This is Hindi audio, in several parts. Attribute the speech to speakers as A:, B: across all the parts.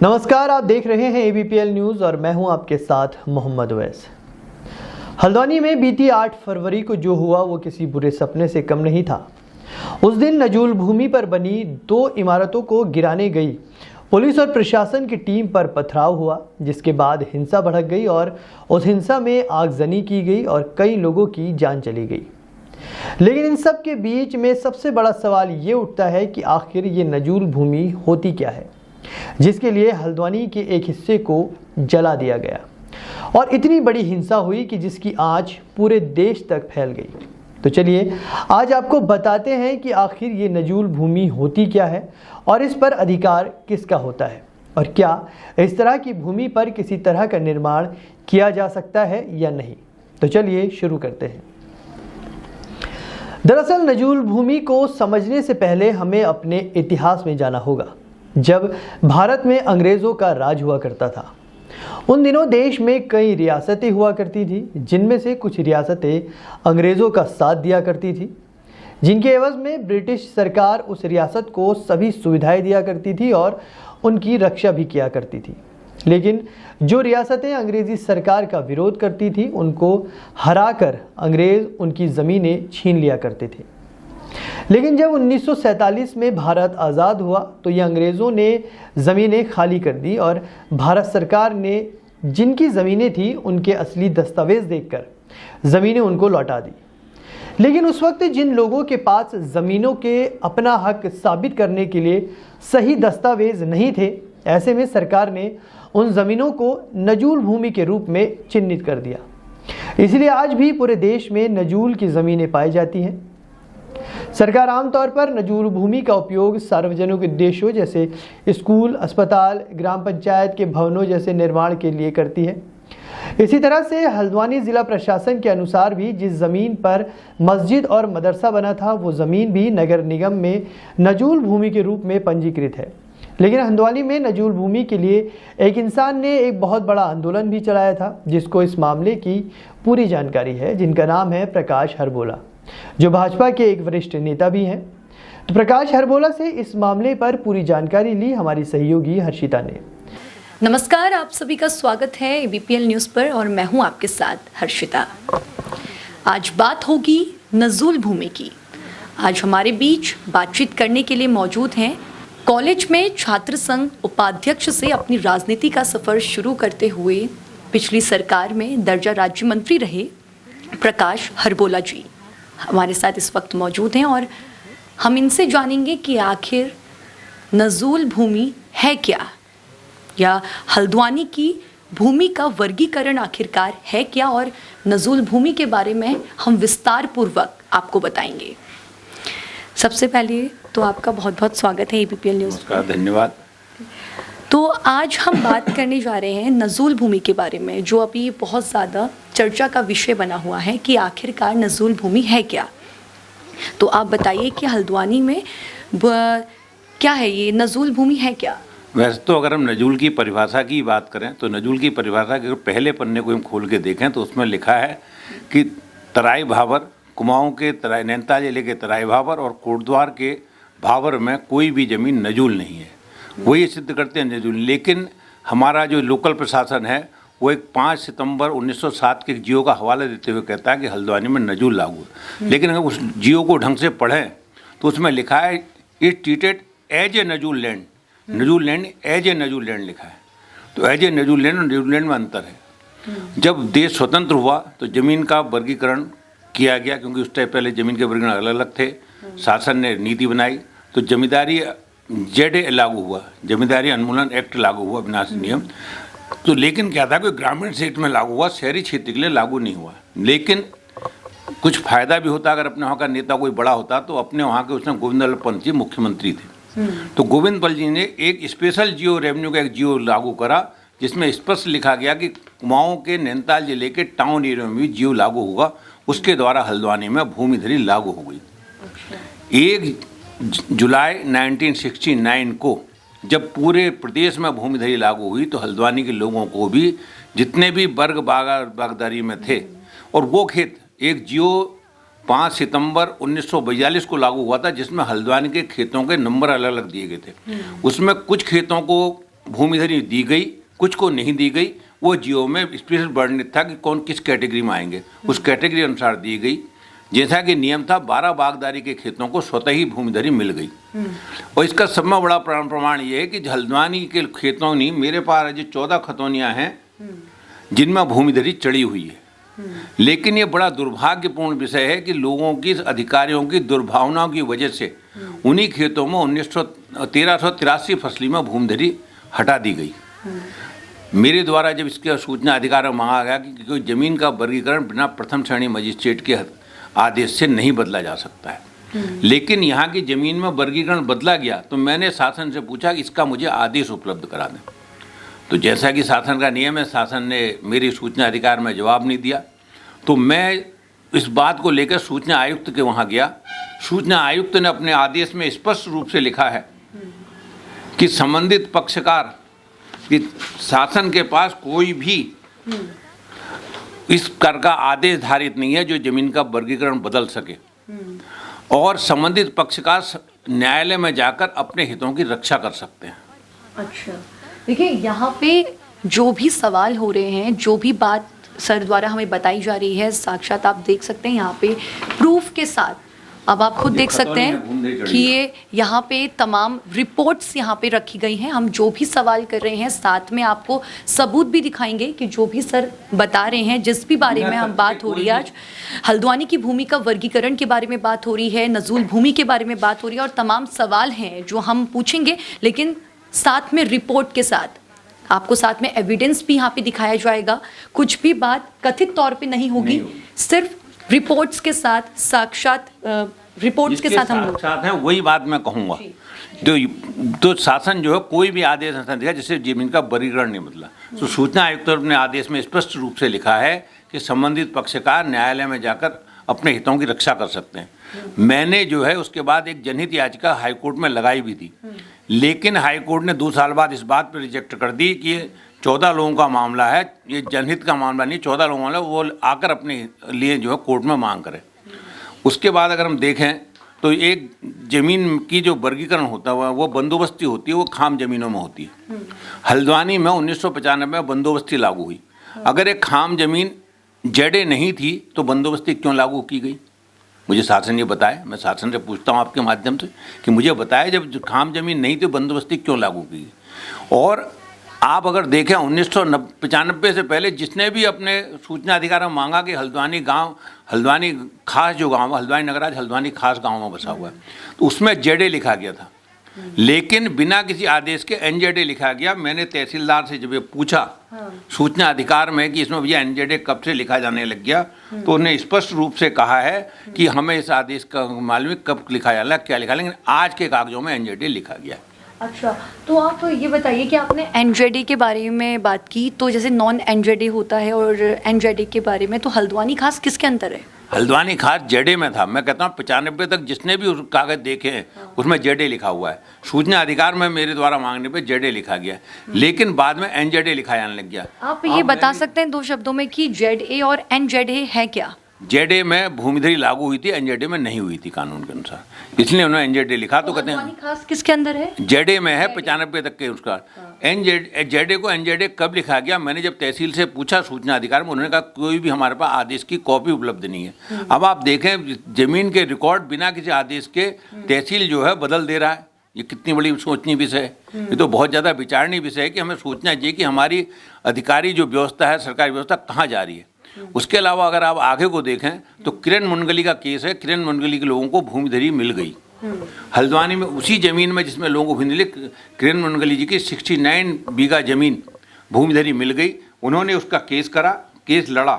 A: नमस्कार, आप देख रहे हैं ABPL न्यूज़ और मैं हूं आपके साथ मोहम्मद अवैस। हल्द्वानी में बीती 8 फरवरी को जो हुआ वो किसी बुरे सपने से कम नहीं था। उस दिन नजूल भूमि पर बनी 2 इमारतों को गिराने गई पुलिस और प्रशासन की टीम पर पथराव हुआ, जिसके बाद हिंसा भड़क गई और उस हिंसा में आगजनी की गई और कई लोगों की जान चली गई। लेकिन इन सब के बीच में सबसे बड़ा सवाल ये उठता है कि आखिर ये नजूल भूमि होती क्या है, जिसके लिए हल्द्वानी के एक हिस्से को जला दिया गया और इतनी बड़ी हिंसा हुई कि जिसकी आंच पूरे देश तक फैल गई। तो चलिए आज आपको बताते हैं कि आखिर ये नजूल भूमि होती क्या है और इस पर अधिकार किसका होता है और क्या इस तरह की भूमि पर किसी तरह का निर्माण किया जा सकता है या नहीं। तो चलिए शुरू करते हैं। दरअसल नजूल भूमि को समझने से पहले हमें अपने इतिहास में जाना होगा। जब भारत में अंग्रेज़ों का राज हुआ करता था, उन दिनों देश में कई रियासतें हुआ करती थी, जिनमें से कुछ रियासतें अंग्रेज़ों का साथ दिया करती थी, जिनके एवज में ब्रिटिश सरकार उस रियासत को सभी सुविधाएं दिया करती थी और उनकी रक्षा भी किया करती थी। लेकिन जो रियासतें अंग्रेज़ी सरकार का विरोध करती थी, उनको हराकर अंग्रेज़ उनकी ज़मीनें छीन लिया करते थे। लेकिन जब 1947 में भारत आज़ाद हुआ तो ये अंग्रेज़ों ने ज़मीनें खाली कर दी और भारत सरकार ने जिनकी ज़मीनें थी उनके असली दस्तावेज़ देखकर ज़मीनें उनको लौटा दी। लेकिन उस वक्त जिन लोगों के पास ज़मीनों के अपना हक साबित करने के लिए सही दस्तावेज़ नहीं थे, ऐसे में सरकार ने उन ज़मीनों को नजूल भूमि के रूप में चिन्हित कर दिया। इसलिए आज भी पूरे देश में नजूल की ज़मीनें पाई जाती हैं। सरकार आमतौर पर नजूल भूमि का उपयोग सार्वजनिक उद्देश्यों जैसे स्कूल, अस्पताल, ग्राम पंचायत के भवनों जैसे निर्माण के लिए करती है। इसी तरह से हल्द्वानी ज़िला प्रशासन के अनुसार भी जिस ज़मीन पर मस्जिद और मदरसा बना था, वो ज़मीन भी नगर निगम में नजूल भूमि के रूप में पंजीकृत है। लेकिन हल्द्वानी में नजूल भूमि के लिए एक इंसान ने एक बहुत बड़ा आंदोलन भी चलाया था, जिसको इस मामले की पूरी जानकारी है, जिनका नाम है प्रकाश हरबोला, जो भाजपा के एक वरिष्ठ नेता भी हैं। तो प्रकाश हरबोला से इस मामले पर पूरी जानकारी ली हमारी सहयोगी हर्षिता ने।
B: नमस्कार, आप सभी का स्वागत है ABPL न्यूज़ पर और मैं हूं आपके साथ हर्षिता। आज बात होगी नजूल भूमि की। आज हमारे बीच बातचीत करने के लिए मौजूद हैं कॉलेज में छात्र संघ उपाध्यक्ष से अपनी राजनीति का सफ़र शुरू करते हुए पिछली सरकार में दर्जा राज्य मंत्री रहे प्रकाश हरबोला जी हमारे साथ इस वक्त मौजूद हैं और हम इनसे जानेंगे कि आखिर नजूल भूमि है क्या, या हल्द्वानी की भूमि का वर्गीकरण आखिरकार है क्या, और नजूल भूमि के बारे में हम विस्तार पूर्वक आपको बताएंगे। सबसे पहले तो आपका बहुत बहुत स्वागत है ABPL न्यूज़।
C: नमस्कार, धन्यवाद।
B: तो आज हम बात करने जा रहे हैं नजूल भूमि के बारे में, जो अभी बहुत ज़्यादा चर्चा का विषय बना हुआ है कि आखिरकार नजूल भूमि है क्या। तो आप बताइए कि हल्द्वानी में क्या है, ये नजूल भूमि है क्या?
C: वैसे तो अगर हम नजूल की परिभाषा की बात करें तो नजूल की परिभाषा के पहले पन्ने को हम खोल के देखें तो उसमें लिखा है कि तराई भावर, कुमाऊं के तराई, नैनीताल जिले के तराई भावर और कोटद्वार के भावर में कोई भी ज़मीन नजूल नहीं है। वो ये सिद्ध करते हैं नजूल। लेकिन हमारा जो लोकल प्रशासन है वो एक 5 सितंबर 1907 के जियो का हवाला देते हुए कहता है कि हल्द्वानी में नजूल लागू है। लेकिन अगर उस जियो को ढंग से पढ़ें तो उसमें लिखा है it treated as a nazul land, नजूल land as a nazul land लिखा है। तो एज ए नजूल लैंड और नजूल लैंड में अंतर है। जब देश स्वतंत्र हुआ तो ज़मीन का वर्गीकरण किया गया, क्योंकि उस टाइम पहले ज़मीन के वर्गीकरण अलग अलग थे। शासन ने नीति बनाई तो जमींदारी ZA लागू हुआ, जमींदारी उन्मूलन एक्ट लागू हुआ, विनाशी नियम। तो लेकिन क्या था कि ग्रामीण क्षेत्र में लागू हुआ, शहरी क्षेत्र के लिए लागू नहीं हुआ। लेकिन कुछ फ़ायदा भी होता, अगर अपने वहाँ का नेता कोई बड़ा होता तो अपने वहाँ के उसमें गोविंद बल्लभ पंत जी मुख्यमंत्री थे। तो गोविंद बल्लभ जी ने एक स्पेशल जियो, रेवेन्यू का एक जियो लागू करा, जिसमें स्पष्ट लिखा गया कि कुमाऊं के नैनीताल जिले के टाउन एरिया में भी जियो लागू होगा। उसके द्वारा हल्द्वानी में भूमिधरी लागू हो गई। 1 जुलाई 1969 को जब पूरे प्रदेश में भूमिधरी लागू हुई तो हल्द्वानी के लोगों को भी, जितने भी वर्ग बागदारी में थे, और वो खेत एक जियो 5 सितंबर 1942 को लागू हुआ था, जिसमें हल्द्वानी के खेतों के नंबर अलग अलग दिए गए थे। उसमें कुछ खेतों को भूमिधरी दी गई, कुछ को नहीं दी गई। वो जियो में स्पेशल वर्णित था कि कौन किस कैटेगरी में आएंगे, उस कैटेगरी अनुसार दी गई। जैसा कि नियम था, 12 बागदारी के खेतों को स्वतः ही भूमिधरी मिल गई। और इसका सब में बड़ा प्रमाण ये है कि हल्द्वानी के खेतों ने, मेरे पास जो 14 खतौनियाँ हैं जिनमें भूमिधरी चढ़ी हुई है। लेकिन ये बड़ा दुर्भाग्यपूर्ण विषय है कि लोगों की, अधिकारियों की दुर्भावनाओं की वजह से उन्हीं खेतों में 1383 फसली में भूमिधरी हटा दी गई। मेरे द्वारा जब इसके सूचना अधिकार में मांगा गया कि कोई जमीन का वर्गीकरण बिना प्रथम श्रेणी मजिस्ट्रेट के आदेश से नहीं बदला जा सकता है, लेकिन यहाँ की ज़मीन में वर्गीकरण बदला गया, तो मैंने शासन से पूछा कि इसका मुझे आदेश उपलब्ध करा दें। तो जैसा कि शासन का नियम है, शासन ने मेरी सूचना अधिकार में जवाब नहीं दिया। तो मैं इस बात को लेकर सूचना आयुक्त के वहाँ गया। सूचना आयुक्त ने अपने आदेश में स्पष्ट रूप से लिखा है कि संबंधित पक्षकार कि शासन के पास कोई भी इस कर का आदेश धारित नहीं है जो जमीन का वर्गीकरण बदल सके, और संबंधित पक्षकार न्यायालय में जाकर अपने हितों की रक्षा कर सकते हैं।
B: अच्छा, देखिए यहाँ पे जो भी सवाल हो रहे हैं, जो भी बात सर द्वारा हमें बताई जा रही है, साक्षात आप देख सकते हैं यहाँ पे प्रूफ के साथ। अब आप खुद देख सकते हैं कि ये यहाँ पे तमाम रिपोर्ट्स यहाँ पे रखी गई हैं। हम जो भी सवाल कर रहे हैं, साथ में आपको सबूत भी दिखाएंगे कि जो भी सर बता रहे हैं, जिस भी बारे में हम बात हो रही है आज, हल्द्वानी की भूमि का वर्गीकरण के बारे में बात हो रही है, नजूल भूमि के बारे में बात हो रही है, और तमाम सवाल हैं जो हम पूछेंगे, लेकिन साथ में रिपोर्ट के साथ आपको साथ में एविडेंस भी यहाँ पे दिखाया जाएगा। कुछ भी बात कथित तौर पे नहीं होगी, सिर्फ रिपोर्ट्स के साथ, साक्षात रिपोर्ट्स के साथ हम लोग
C: साथ हैं। वही बात मैं कहूँगा, तो शासन जो है कोई भी आदेश ऐसा दिया जिससे जमीन का वर्गीकरण नहीं बदला। तो सूचना आयुक्त ने आदेश में स्पष्ट रूप से लिखा है कि संबंधित पक्षकार न्यायालय में जाकर अपने हितों की रक्षा कर सकते हैं। मैंने जो है उसके बाद एक जनहित याचिका हाईकोर्ट में लगाई भी थी, लेकिन हाईकोर्ट ने 2 साल बाद इस बात पर रिजेक्ट कर दी कि ये 14 लोगों का मामला है, ये जनहित का मामला नहीं, 14 लोगों वाला, वो आकर अपने लिए जो है कोर्ट में मांग करें। उसके बाद अगर हम देखें तो एक ज़मीन की जो वर्गीकरण होता हुआ वो बंदोबस्ती होती है, वो खाम ज़मीनों में होती है। हल्द्वानी में 1995 में बंदोबस्ती लागू हुई। अगर एक खाम ज़मीन जड़े नहीं थी तो बंदोबस्ती क्यों लागू की गई? मुझे शासन ये बताए, मैं शासन से पूछता हूँ आपके माध्यम से कि मुझे बताए जब खाम ज़मीन नहीं थी बंदोबस्ती क्यों लागू की गई। और आप अगर देखें 1995 से पहले जिसने भी अपने सूचना अधिकार में मांगा कि हल्द्वानी गांव, हल्द्वानी खास जो गांव है, हल्द्वानी नगर आज हल्द्वानी खास गांव में बसा हुआ है, तो उसमें जेडे लिखा गया था, लेकिन बिना किसी आदेश के एनजेडे लिखा गया। मैंने तहसीलदार से जब ये पूछा सूचना अधिकार में कि इसमें भैया एनजेडे कब से लिखा जाने लग गया, तो उन्हें स्पष्ट रूप से कहा है कि हमें इस आदेश का मालूम है कब लिखा जाला, क्या लिखा, लेकिन आज के कागजों में एनजेडे लिखा गया।
B: अच्छा, तो आप ये बताइए कि आपने एनजेडे के बारे में बात की, तो जैसे नॉन एनजेडे होता है और एनजेडे के बारे में, तो हल्द्वानी खास किसके अंदर है?
C: हल्द्वानी खास जेडे में था। मैं कहता हूँ 95 तक जिसने भी उस कागज देखे हैं उसमें जेडे लिखा हुआ है। सूचना अधिकार में मेरे द्वारा मांगने पे जेडे लिखा गया, लेकिन बाद में एनजेडे लिखा जाने लग गया।
B: आप ये बता सकते हैं 2 शब्दों में कि जेडए और एनजेडए है क्या?
C: जेडे में भूमिधरी लागू हुई थी, एनजेडे में नहीं हुई थी कानून के अनुसार, इसलिए उन्होंने एनजेडे लिखा। तो कहते हैं
B: खास किसके अंदर है?
C: जेडे में है 95 तक के उसका। जेडे को एनजेडे कब लिखा गया, मैंने जब तहसील से पूछा सूचना अधिकार में, उन्होंने कहा कोई भी हमारे पास आदेश की कॉपी उपलब्ध नहीं है। अब आप देखें जमीन के रिकॉर्ड बिना किसी आदेश के तहसील जो है बदल दे रहा है। ये कितनी बड़ी सोचनीय विषय है, ये तो बहुत ज़्यादा विचारणीय विषय है कि हमें सोचना चाहिए कि हमारी अधिकारी जो व्यवस्था है, सरकारी व्यवस्था कहाँ जा रही है। उसके अलावा अगर आप आगे को देखें तो किरण मंडली का केस है। किरण मंडली के लोगों को भूमिधरी मिल गई हल्द्वानी में, उसी ज़मीन में जिसमें लोगों को भूमिधरी, किरण मंडली जी की 69 बीघा ज़मीन भूमिधरी मिल गई। उन्होंने उसका केस करा, केस लड़ा।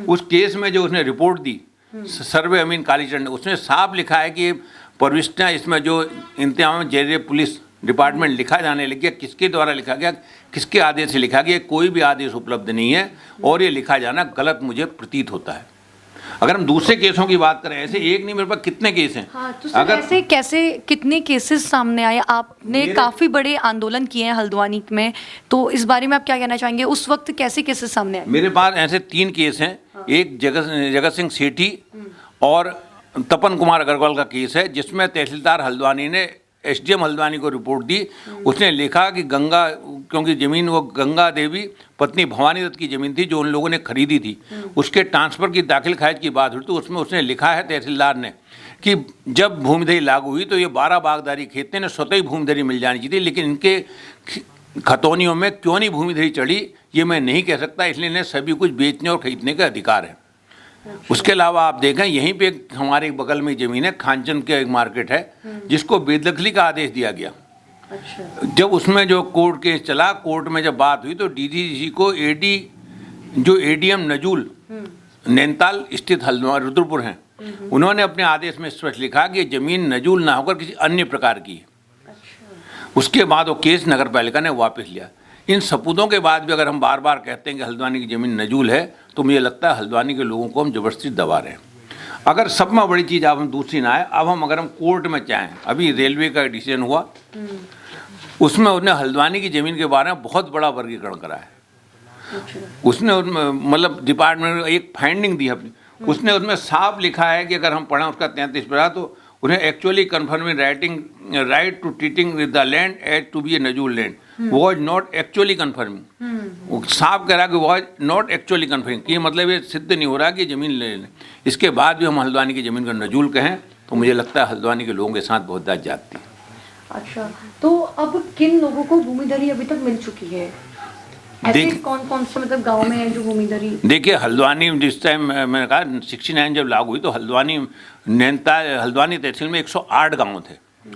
C: उस केस में जो उसने रिपोर्ट दी सर्वे अमीन कालीचरण ने, उसने साफ लिखा है कि प्रविष्टियाँ इसमें जो इंतजाम जेरे पुलिस डिपार्टमेंट लिखा जाने लग गया, किसके द्वारा लिखा गया, किसके आदेश से लिखा गया, कोई भी आदेश उपलब्ध नहीं है और ये लिखा जाना गलत मुझे प्रतीत होता है। अगर हम दूसरे केसों की बात करें, ऐसे एक नहीं मेरे पास कितने केस हैं।
B: हाँ, तो अगर ऐसे कैसे कितने केसेस सामने आए? आपने काफ़ी बड़े आंदोलन किए हैं हल्द्वानी में, तो इस बारे में आप क्या कहना चाहेंगे? उस वक्त कैसे केसेस सामने आए?
C: मेरे पास ऐसे 3 केस हैं। एक जगत सिंह सेठी और तपन कुमार अग्रवाल का केस है, जिसमें तहसीलदार हल्द्वानी ने एसडीएम हल्द्वानी को रिपोर्ट दी। उसने लिखा कि गंगा क्योंकि ज़मीन वो गंगा देवी पत्नी भवानी दत्त की ज़मीन थी जो उन लोगों ने खरीदी थी, उसके ट्रांसफ़र की दाखिल खारिज की बात हुई तो उसमें उसने लिखा है तहसीलदार ने कि जब भूमिधरी लागू हुई तो ये 12 बागदारी खेत ने स्वतः ही भूमिधरी मिल जानी चाहिए, लेकिन इनके खतौनियों में क्यों नहीं भूमिधरी चढ़ी ये मैं नहीं कह सकता, इसलिए इन्हें सभी कुछ बेचने और खरीदने का अधिकार है। उसके अलावा आप देखें यहीं पे हमारे बगल में ज़मीन है, खानचंद के एक मार्केट है जिसको बेदखली का आदेश दिया गया। जब उसमें जो कोर्ट केस चला, कोर्ट में जब बात हुई तो डीडीसी को जो एडीएम नजूल नैनीताल स्थित हल्द्वानी रुद्रपुर हैं, उन्होंने अपने आदेश में स्पष्ट लिखा कि ज़मीन नजूल ना होकर किसी अन्य प्रकार की है। उसके बाद वो केस नगर पालिका ने वापस लिया। इन सबूतों के बाद भी अगर हम बार बार कहते हैं कि हल्द्वानी की ज़मीन नजूल है तो मुझे लगता है हल्द्वानी के लोगों को हम ज़बरदस्ती दबा रहे हैं। अगर सब में बड़ी चीज़ अब हम दूसरी ना आए, अब अगर हम कोर्ट में चाहें, अभी रेलवे का डिसीजन हुआ उसमें उसने हल्द्वानी की ज़मीन के बारे में बहुत बड़ा वर्गीकरण करा है। उसने मतलब डिपार्टमेंट ने एक फाइंडिंग दी अपनी, उसने उसमें साफ लिखा है कि अगर हम पढ़ें उसका 33 तो उन्हें actually conforming right to treating with the land as to be a nazul land was not actually conforming. वो साफ कह रहा कि वॉज नॉट एक्चुअली कन्फर्मिंग, ये मतलब ये सिद्ध नहीं हो रहा कि ज़मीन ले लें। इसके बाद भी हम हल्द्वानी की ज़मीन को नजूल कहें तो मुझे लगता है हल्द्वानी के लोगों के साथ बहुत ज़्यादा जाती है।
B: अच्छा, तो अब किन लोगों को भूमिधरी अभी तक मिल चुकी है? ऐसे कौन कौन से मतलब गांव में है जो भूमिधरी? देखिए हल्द्वानी जिस टाइम मैंने कहा 69 जब लागू हुई तो हल्द्वानी तहसील में 108 गांव थे,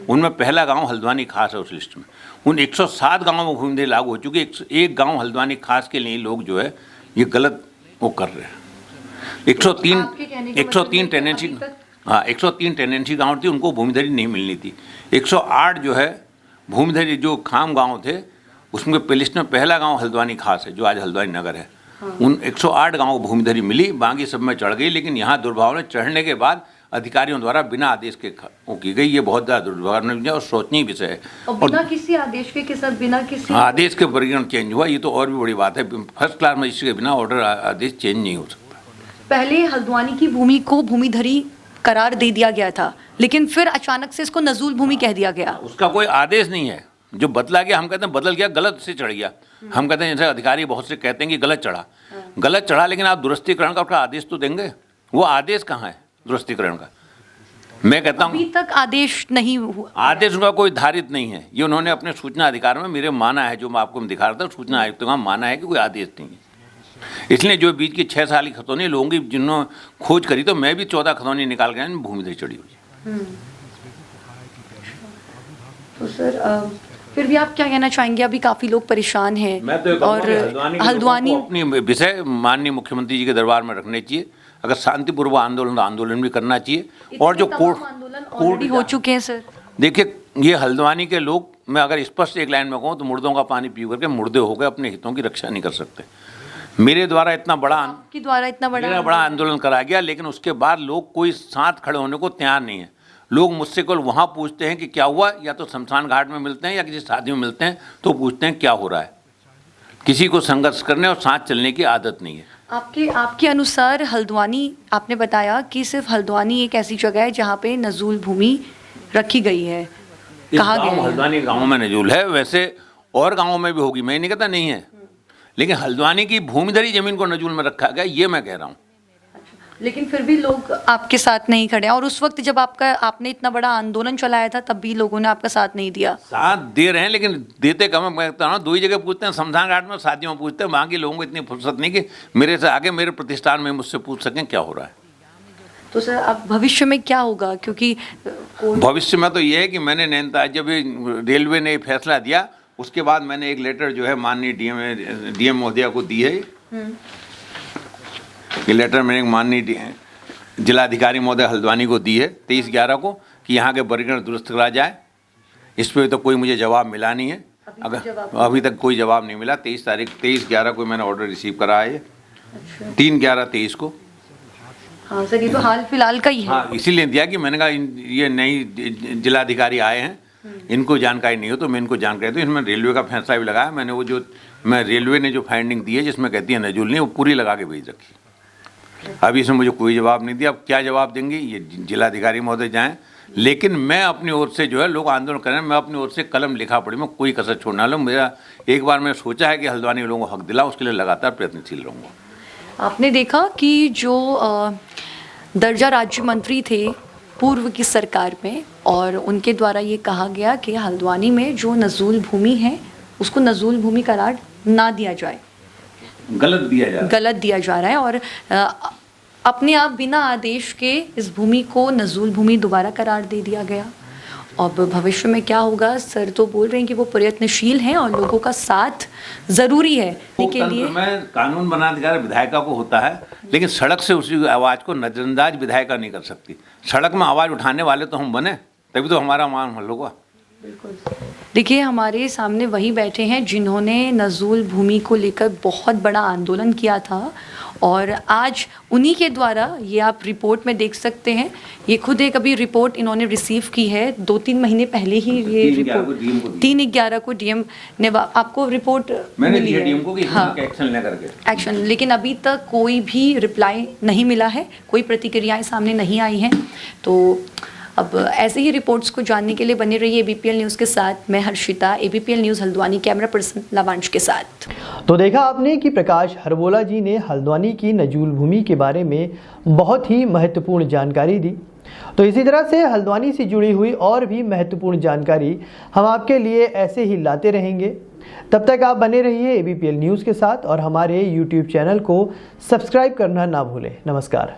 B: उनमें पहला गांव हल्द्वानी खास है उस लिस्ट में। उन 107 गांवों में भूमिधरी लागू हो चुकी है। एक गांव हल्द्वानी खास के लिए लोग जो है ये गलत वो कर रहे हैं। 103 टेनेंसी, हाँ 103 टेनेंसी गाँव थी, उनको भूमिधरी नहीं मिलनी थी। 108 जो है भूमिधरी जो खाम गाँव थे उसमें लिस्ट में पहला गांव हल्द्वानी खास है जो आज हल्द्वानी नगर है। उन 108 गांवों को भूमिधरी मिली, बाकी सब में चढ़ गई, लेकिन यहाँ दुर्भावना चढ़ने के बाद अधिकारियों द्वारा बिना आदेश के वो की गई। ये बहुत ज़्यादा दुर्भावनापूर्ण और सोचनीय विषय है। और बिना किसी आदेश के साथ बिना किसी आदेश के वर्गीकरण चेंज हुआ, ये तो और भी बड़ी बात है। फर्स्ट क्लास मजिस्ट्रेट के बिना ऑर्डर आदेश चेंज नहीं हो सकता। पहले हल्द्वानी की भूमि को भूमिधरी करार दे दिया गया था, लेकिन फिर अचानक से इसको नजूल भूमि कह दिया गया।
C: उसका कोई आदेश नहीं है, जो बदला गया हम कहते हैं बदल गया, गलत से चढ़ गया। हम कहते हैं जैसे अधिकारी बहुत से कहते हैं कि गलत चढ़ा, लेकिन आप दुरुस्तीकरण का उसका आदेश तो देंगे। वो आदेश कहाँ है दुरुस्तीकरण का? मैं कहता हूँ
B: अभी तक आदेश नहीं हुआ।
C: आदेश उनका कोई धारित नहीं है, ये उन्होंने अपने सूचना अधिकार में मेरे माना है, जो मैं आपको दिखा रहा था सूचना आयुक्त का माना है कि कोई आदेश नहीं है। इसलिए जो बीच की 6 साल की खतौनी लोगों की जिन्होंने खोज करी तो मैं भी 14 खतौनी निकाल गया भूमिधरी चढ़ी हुई।
B: तो सर फिर भी आप क्या कहना चाहेंगे? अभी काफ़ी लोग परेशान हैं।
C: मैं तो और हल्द्वानी अपनी विषय माननीय मुख्यमंत्री जी के दरबार में रखने चाहिए। अगर शांतिपूर्वक आंदोलन भी करना चाहिए। और जो कोर्ट
B: हो चुके हैं सर,
C: देखिए ये हल्द्वानी के लोग, मैं अगर स्पष्ट एक लाइन में कहूँ तो मुर्दों का पानी पी करके मुर्दे हो गए, अपने हितों की रक्षा नहीं कर सकते। मेरे द्वारा इतना बड़ा आंदोलन कराया गया, लेकिन उसके बाद लोग कोई साथ खड़े होने को तैयार नहीं है। लोग मुझसे केवल वहाँ पूछते हैं कि क्या हुआ, या तो शमशान घाट में मिलते हैं या किसी शादी में मिलते हैं तो पूछते हैं क्या हो रहा है। किसी को संघर्ष करने और साथ चलने की आदत नहीं है।
B: आपके अनुसार हल्द्वानी, आपने बताया कि सिर्फ हल्द्वानी एक ऐसी जगह है जहाँ पे नजूल भूमि रखी गई है, कहा गया है।
C: हल्द्वानी गाँव में नजूल है, वैसे और गाँवों में भी होगी, मैं नहीं कहता नहीं है, लेकिन हल्द्वानी की भूमिधरी जमीन को नजूल में रखा गया, ये मैं कह रहा हूँ।
B: लेकिन फिर भी लोग आपके साथ नहीं खड़े, और उस वक्त जब आपने इतना बड़ा आंदोलन चलाया था तब भी लोगों ने आपका साथ नहीं दिया। साथ
C: दे रहे हैं, लेकिन देते कम। मैं कहता हूँ 2 ही जगह पूछते हैं, शमशान घाट में, शादियों में पूछते हैं। वहाँ के लोगों को इतनी फुर्सत नहीं कि मेरे से आगे मेरे प्रतिष्ठान में मुझसे पूछ सकें क्या हो रहा है।
B: तो सर अब भविष्य में क्या होगा? क्योंकि
C: भविष्य में तो ये है कि मैंने नैनीताल जब रेलवे ने फैसला दिया उसके बाद मैंने एक लेटर जो है माननीय डीएम महोदया को दी है। ये लेटर मैंने माननीय जिलाधिकारी महोदय हल्द्वानी को दी है 23/11 को कि यहाँ के वर्गीकरण दुरुस्त करा जाए। इस पर तो कोई मुझे जवाब मिला नहीं है, अभी तक कोई जवाब नहीं मिला। 23/11 को मैंने ऑर्डर रिसीव करा है, 3/11/23 को।
B: हाँ सर, ये तो हाल फिलहाल का ही है।
C: हाँ, इसीलिए दिया कि मैंने कहा ये नई जिलाधिकारी आए हैं, इनको जानकारी नहीं हो तो मैं इनको जानकारी दूँ। इसमें रेलवे का फैसला भी लगाया मैंने, वो जो रेलवे ने जो फाइंडिंग दी है जिसमें कहती है नजूल नहीं, वो पूरी लगा के भेज रखी। अभी इसमें मुझे कोई जवाब नहीं दिया। अब क्या जवाब देंगे ये जिलाधिकारी महोदय जाएँ, लेकिन मैं अपनी ओर से जो है, लोग आंदोलन कर रहे हैं, मैं अपनी ओर से कलम लिखा पड़ी, मैं कोई कसर छोड़ना लूँ। मेरा एक बार मैंने सोचा है कि हल्द्वानी के लोगों को हक दिला, उसके लिए लगातार प्रयत्नशील रहूँगा।
B: आपने देखा कि जो दर्जा राज्य मंत्री थे पूर्व की सरकार में, और उनके द्वारा ये कहा गया कि हल्द्वानी में जो नजूल भूमि है उसको नजूल भूमि करार ना दिया जाए,
C: गलत दिया जा रहा है, और अपने आप बिना आदेश के इस भूमि को नजूल भूमि दोबारा करार दे दिया गया। अब भविष्य में क्या होगा, सर तो बोल रहे हैं कि वो प्रयत्नशील हैं और लोगों का साथ ज़रूरी है के लिए। में कानून बनाने का अधिकार विधायिका को होता है, लेकिन सड़क से उसी आवाज़ को नजरअंदाज विधायिका नहीं कर सकती। सड़क में आवाज़ उठाने वाले तो हम बने, तभी तो हमारा मान हल होगा।
B: देखिए, हमारे सामने वही बैठे हैं जिन्होंने नजूल भूमि को लेकर बहुत बड़ा आंदोलन किया था, और आज उन्हीं के द्वारा, ये आप रिपोर्ट में देख सकते हैं, ये खुद एक अभी रिपोर्ट इन्होंने रिसीव की है 2-3 महीने पहले ही। ये रिपोर्ट 3/11 को डीएम ने आपको रिपोर्ट मिली है, डीएम को कि एक्शन ले करके एक्शन, लेकिन अभी तक कोई भी रिप्लाई नहीं मिला है, कोई प्रतिक्रियाएं सामने नहीं आई हैं। तो अब ऐसे ही रिपोर्ट्स को जानने के लिए बने रहिए एबीपीएल न्यूज़ के साथ। मैं Harshita, ABPL news Haldwani, camera person Lavansh के साथ।
A: तो देखा आपने कि प्रकाश हरबोला जी ने हल्द्वानी की नजूल भूमि के बारे में बहुत ही महत्वपूर्ण जानकारी दी। तो इसी तरह से हल्द्वानी से जुड़ी हुई और भी महत्वपूर्ण जानकारी हम आपके लिए ऐसे ही लाते रहेंगे। तब तक आप बने रहिए एबीपीएल न्यूज़ के साथ और हमारे यूट्यूब चैनल को सब्सक्राइब करना ना भूलें। नमस्कार।